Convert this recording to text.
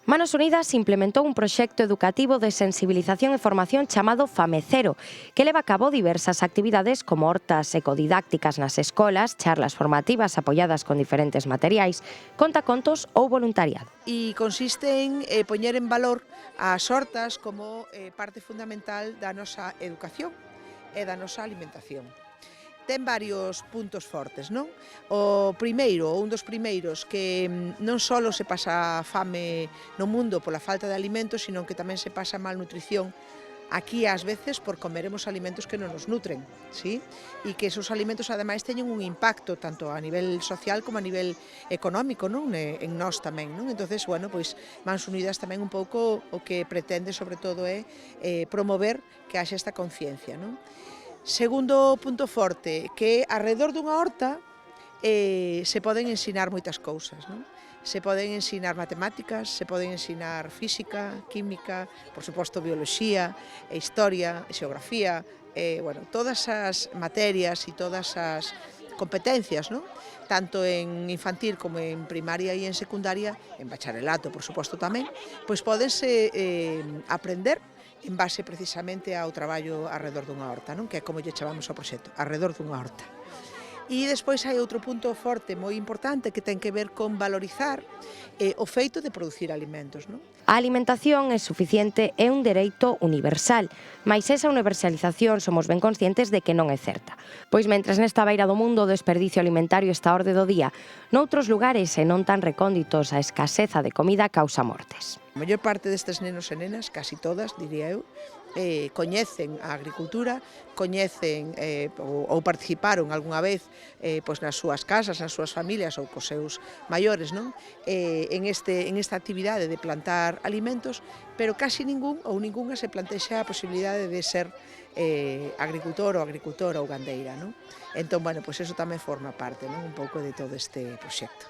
Manos Unidas implementou un proxecto educativo de sensibilización e formación chamado Famecero, que leva a cabo diversas actividades como hortas ecodidácticas nas escolas, charlas formativas apoiadas con diferentes materiais, contacontos ou voluntariado. E consiste en poñer en valor as hortas como parte fundamental da nosa educación e da nosa alimentación. Ten varios puntos fortes, non? O primeiro, ou un dos primeiros, que non só se pasa fame no mundo pola falta de alimentos, sino que tamén se pasa malnutrición aquí ás veces por comeremos alimentos que non nos nutren, ¿sí? E que esos alimentos ademais teñen un impacto tanto a nivel social como a nivel económico, non? En nós tamén, non? Entonces, bueno, pois Mans Unidas tamén un pouco o que pretende sobre todo é promover que haxa esta conciencia, non? Segundo punto forte, que arredor dunha horta se poden ensinar moitas cousas, non? Se poden ensinar matemáticas, se poden ensinar física, química, por suposto bioloxía, historia, xeografía, bueno, todas as materias e todas as competencias, non? Tanto en infantil como en primaria e en secundaria, en bacharelato, por suposto tamén, pois podense aprender en base precisamente ao traballo arredor dunha horta, non? Que é como lle chamamos ao proxecto, arredor dunha horta. E despois hai outro punto forte moi importante que ten que ver con valorizar o feito de producir alimentos, non? A alimentación é suficiente e un dereito universal, mais esa universalización somos ben conscientes de que non é certa. Pois mentres nesta beira do mundo o desperdicio alimentario está a orde do día, noutros lugares e non tan recónditos a escaseza de comida causa mortes. A maior parte destes nenos e nenas, casi todas, diría eu, coñecen a agricultura, coñecen ou participaron algunha vez pois nas súas casas, nas súas familias ou cos seus maiores, non? En esta actividade de plantar alimentos, pero casi ningún ou ningunha se plantexa a posibilidade de ser agricultor ou agricultora ou gandeira, non? Entón, bueno, pois eso tamén forma parte, non? Un pouco de todo este proxecto.